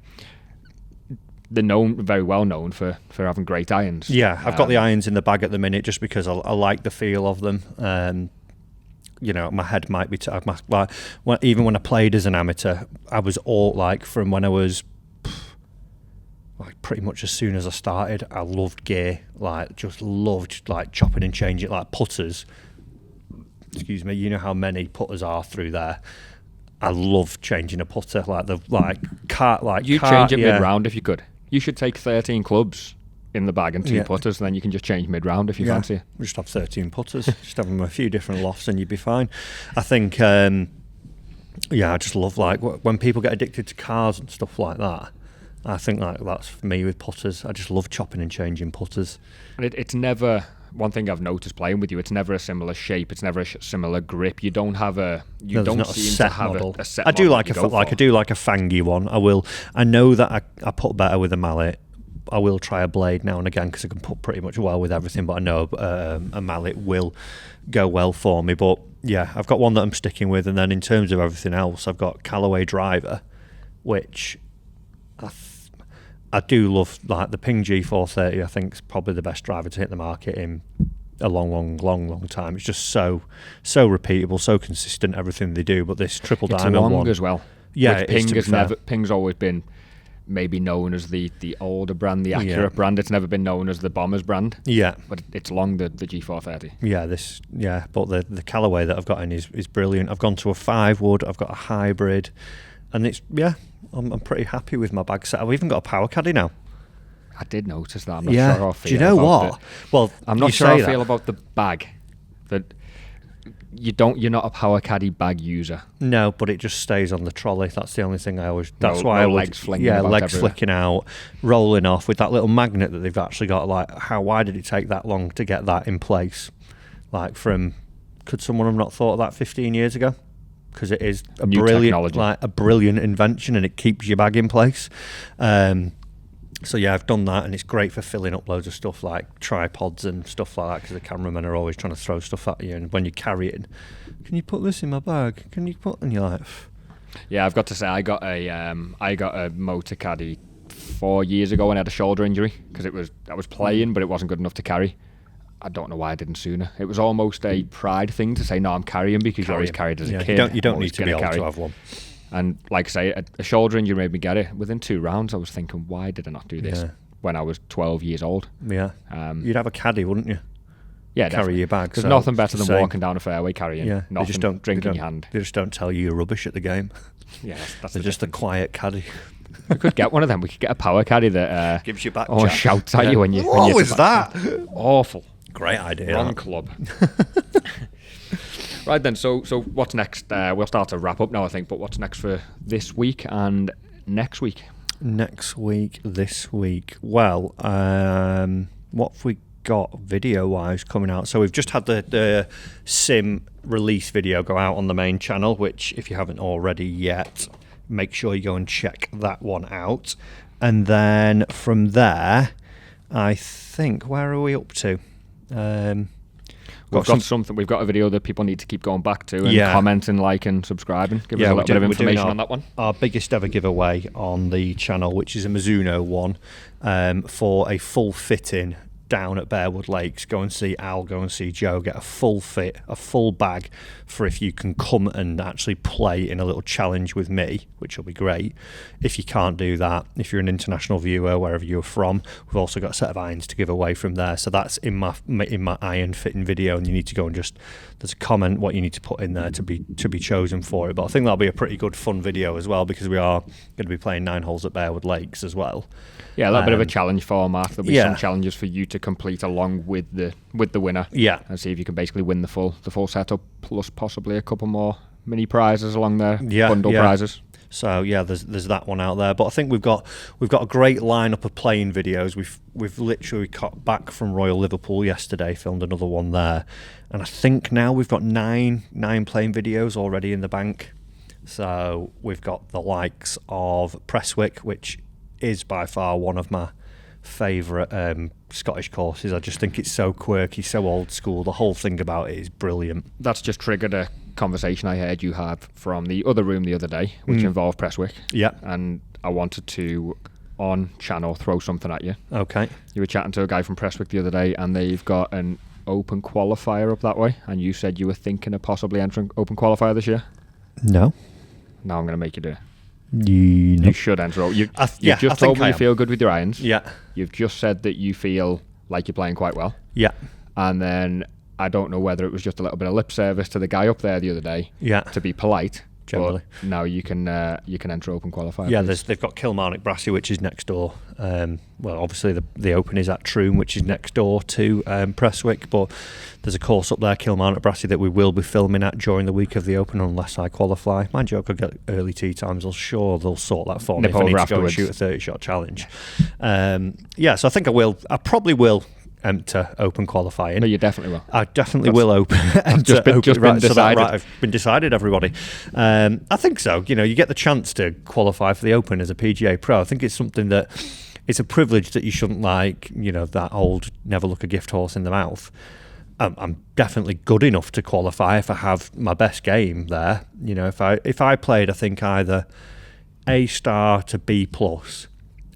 They're very well known for having great irons. Yeah, I've got the irons in the bag at the minute just because I like the feel of them. My head might be even when I played as an amateur, I was all like, from when I was like pretty much as soon as I started, I loved gear. Like, just loved like chopping and changing, like putters. Excuse me, you know how many putters are through there. I love changing a putter, change it mid-round if you could. You should take 13 clubs in the bag and 2 putters, and then you can just change mid-round if you fancy it. Just have 13 putters, just have them a few different lofts and you'd be fine. I think, I just love like when people get addicted to cars and stuff like that. I think like that's for me with putters. I just love chopping and changing putters. And it's never, one thing I've noticed playing with you, it's never a similar shape, it's never a similar grip. You don't have a set model. I do like a fangy one. I know that I put better with a mallet. I will try a blade now and again because I can put pretty much well with everything, but I know a mallet will go well for me. But yeah, I've got one that I'm sticking with, and then in terms of everything else, I've got Callaway driver, which I do love. Like the Ping G430, I think is probably the best driver to hit the market in a long time. It's just so repeatable, so consistent, everything they do. But this triple diamond long one as well. Yeah, Ping's always been maybe known as the older brand, the accurate brand. It's never been known as the Bombers brand. Yeah, but it's long, the G430. Yeah, but the Callaway that I've got in is brilliant. I've gone to a 5-wood. I've got a hybrid, and I'm pretty happy with my bag set. I've even got a power caddy now. I did notice that. I'm not sure how I feel. Do you know what? Well, I'm not sure how I feel about the bag. That you're not a power caddy bag user. No, but it just stays on the trolley. That's the only thing I always. Legs flinging. Yeah, legs flicking out, rolling off with that little magnet that they've actually got. Like, why did it take that long to get that in place? Like, could someone have not thought of that 15 years ago? Because it is a brilliant invention, and it keeps your bag in place. So yeah, I've done that, and it's great for filling up loads of stuff like tripods and stuff like that, because the cameramen are always trying to throw stuff at you, and when you carry it, can you put this in my bag? Can you put in your life? Yeah, I've got to say, I got a motor caddy 4 years ago when I had a shoulder injury, because I was playing, but it wasn't good enough to carry. I don't know why I didn't sooner. It was almost a pride thing to say, no, I'm carrying, because you always carried as a kid. You don't need to be able to have one. And like I say, a shoulder injury made me get it. Within 2 rounds, I was thinking, why did I not do this when I was 12 years old? Yeah. You'd have a caddy, wouldn't you? Yeah, carry your bag. There's nothing better than walking down a fairway carrying. Yeah, nothing, they just don't drink in your hand. They just don't tell you you're rubbish at the game. Yeah, that's they're just a quiet caddy. We could get one of them. We could get a power caddy that gives you back. Or shouts at you when you. What was that? Awful. Great idea. Wrong club. Right then, so what's next? We'll start to wrap up now, I think, but what's next for this week and next week? This week. Well, what have we got video-wise coming out? So we've just had the sim release video go out on the main channel, which, if you haven't already yet, make sure you go and check that one out. And then from there, I think, where are we up to? We've got a video that people need to keep going back to and commenting, liking, subscribing. Give us a little bit of information on that one. Our biggest ever giveaway on the channel, which is a Mizuno one, for a full fitting down at Bearwood Lakes, go and see Al, go and see Joe, get a full fit, a full bag for if you can come and actually play in a little challenge with me, which will be great. If you can't do that, if you're an international viewer, wherever you're from, we've also got a set of irons to give away from there. So that's in my iron fitting video, and you need to go and there's a comment what you need to put in there to be chosen for it. But I think that'll be a pretty good fun video as well, because we are going to be playing 9 holes at Bearwood Lakes as well. Yeah, a little bit of a challenge format. There'll be some challenges for you to complete along with the winner. Yeah, and see if you can basically win the full setup, plus possibly a couple more mini prizes along there, bundle prizes. So yeah, there's that one out there. But I think we've got a great lineup of playing videos. We've literally got back from Royal Liverpool yesterday, filmed another one there, and I think now we've got nine playing videos already in the bank. So we've got the likes of Prestwick, which is by far one of my favourite Scottish courses. I just think it's so quirky, so old school. The whole thing about it is brilliant. That's just triggered a conversation I heard you have from the other room the other day, which involved Prestwick. Yeah. And I wanted to, on channel, throw something at you. Okay. You were chatting to a guy from Prestwick the other day, and they've got an open qualifier up that way, and you said you were thinking of possibly entering open qualifier this year. No. Now I'm going to make you do it. You should enter. You've just told me you feel good with your irons. Yeah. You've just said that you feel like you're playing quite well. Yeah. And then I don't know whether it was just a little bit of lip service to the guy up there the other day. Yeah. To be polite. Generally. But now you can enter open qualifier. Yeah, they've got Kilmarnock Brassy, which is next door. Well, obviously the Open is at Troon, which is next door to Prestwick, but there's a course up there, Kilmarnock Brassy, that we will be filming at during the week of the Open unless I qualify. Mind you, I could get early tee times. I'm sure they'll sort that for me if I need to go and shoot a 30-shot challenge. So I think I probably will enter open qualifying. No, you definitely will. I definitely will enter just been decided. So that, I've been decided, everybody. I think so. You get the chance to qualify for the Open as a PGA Pro. I think it's something that it's a privilege that you shouldn't that old never look a gift horse in the mouth. I'm definitely good enough to qualify if I have my best game there. If I played, I think either A star to B plus,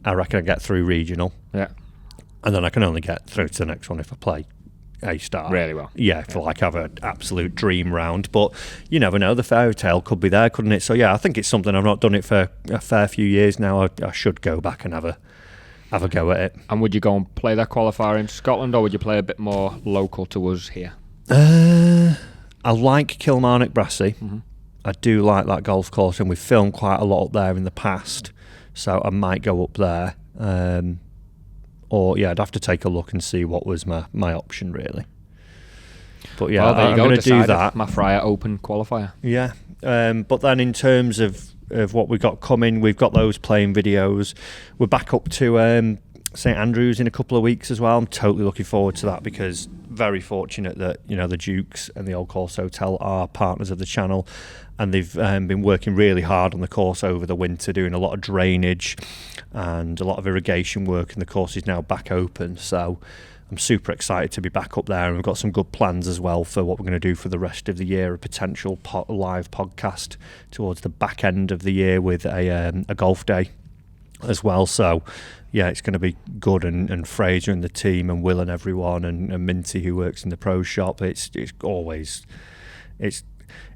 I reckon I get through regional. Yeah. And then I can only get through to the next one if I play A star. Really well. Yeah, if I have an absolute dream round. But you never know, the fairy tale could be there, couldn't it? So yeah, I think it's something. I've not done it for a fair few years now. I should go back and have a go at it. And would you go and play that qualifier in Scotland, or would you play a bit more local to us here? I like Kilmarnock Brassy. Mm-hmm. I do like that golf course, and we've filmed quite a lot up there in the past. So I might go up there. Or I'd have to take a look and see what was my option really. But yeah, I'm going to do that. My Friar Open qualifier. Yeah, but then in terms of what we've got coming, we've got those playing videos. We're back up to St Andrews in a couple of weeks as well. I'm totally looking forward to that, because very fortunate that the Dukes and the Old Course Hotel are partners of the channel, and they've been working really hard on the course over the winter, doing a lot of drainage and a lot of irrigation work, and the course is now back open. So I'm super excited to be back up there, and we've got some good plans as well for what we're going to do for the rest of the year. A potential live podcast towards the back end of the year with a golf day as well. So yeah, it's going to be good, and Fraser and the team and Will and everyone and Minty who works in the pro shop. It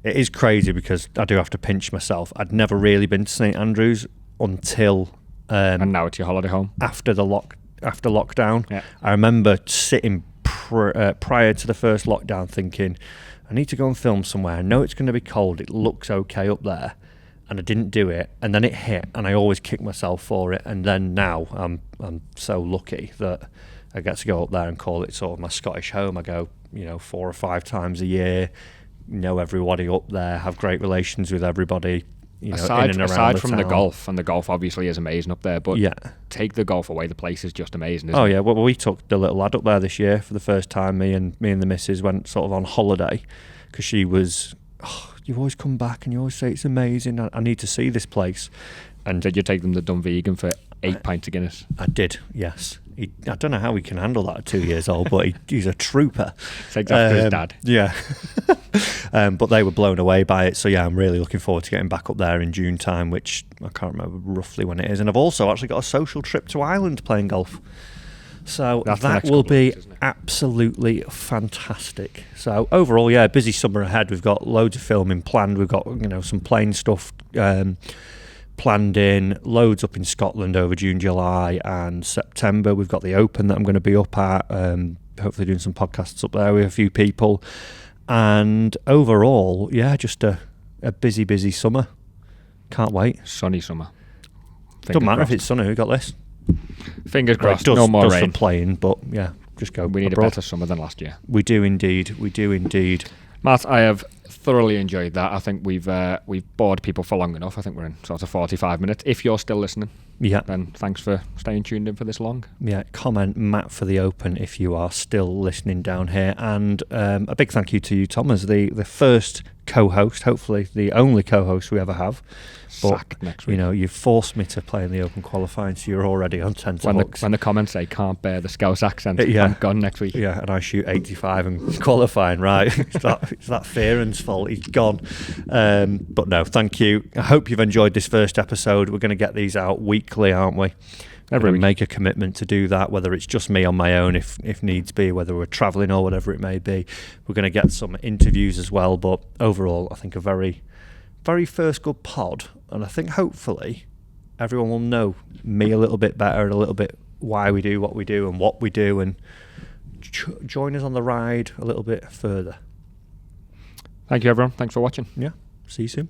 is crazy, because I do have to pinch myself. I'd never really been to St Andrews until and now it's your holiday home after lockdown. Yeah. I remember sitting prior to the first lockdown thinking, I need to go and film somewhere. I know it's going to be cold. It looks okay up there. And I didn't do it, and then it hit, and I always kick myself for it. And then now I'm so lucky that I get to go up there and call it sort of my Scottish home. I go 4 or 5 times a year, know everybody up there, have great relations with everybody. Aside in and around from the golf, and the golf obviously is amazing up there, but take the golf away, the place is just amazing. Isn't it? Yeah, well, we took the little lad up there this year for the first time. Me and the missus went sort of on holiday, because she was. You always come back and you always say it's amazing. I need to see this place. And did you take them to Dunvegan for 8 pints of Guinness? I did, yes. I don't know how he can handle that at 2 years old, but he's a trooper. It's exactly his dad. Yeah. But they were blown away by it. So yeah, I'm really looking forward to getting back up there in June time, which I can't remember roughly when it is. And I've also actually got a social trip to Ireland playing golf. So That's the that next will couple of be weeks, isn't it? absolutely fantastic. So overall, yeah, busy summer ahead. We've got loads of filming planned. We've got some plane stuff planned in, loads up in Scotland over June, July and September. We've got the Open that I'm going to be up at, hopefully doing some podcasts up there with a few people. And overall, yeah, just a busy summer. Can't wait. Sunny summer. Doesn't matter if it's sunny, we've got this. Fingers Well, crossed, no more does rain. for playing, but yeah, just go We need abroad. a better summer than last year. We do indeed. Matt, I have thoroughly enjoyed that. I think we've bored people for long enough. I think we're in sort of 45 minutes. If you're still listening, Yeah. then thanks for staying tuned in for this long. Yeah, comment Matt for the Open if you are still listening down here. And a big thank you to you, Tom, as the first co-host, hopefully the only co-host we ever have. But, Sacked next week. you've forced me to play in the Open qualifying, so you're already on 10 to hooks. When the comments say can't bear the Scouse accent, Yeah. I'm gone next week. Yeah, and I shoot 85 and qualifying, right? it's that Fearon's fault. He's gone. But no, thank you. I hope you've enjoyed this first episode. We're going to get these out weekly, aren't we? Every week. Make a commitment to do that, whether it's just me on my own if needs be, whether we're travelling or whatever it may be. We're going to get some interviews as well, but overall I think a very, very first good pod, and I think hopefully everyone will know me a little bit better and a little bit why we do what we do and what we do, and join us on the ride a little bit further. Thank you, everyone. Thanks for watching. Yeah, see you soon.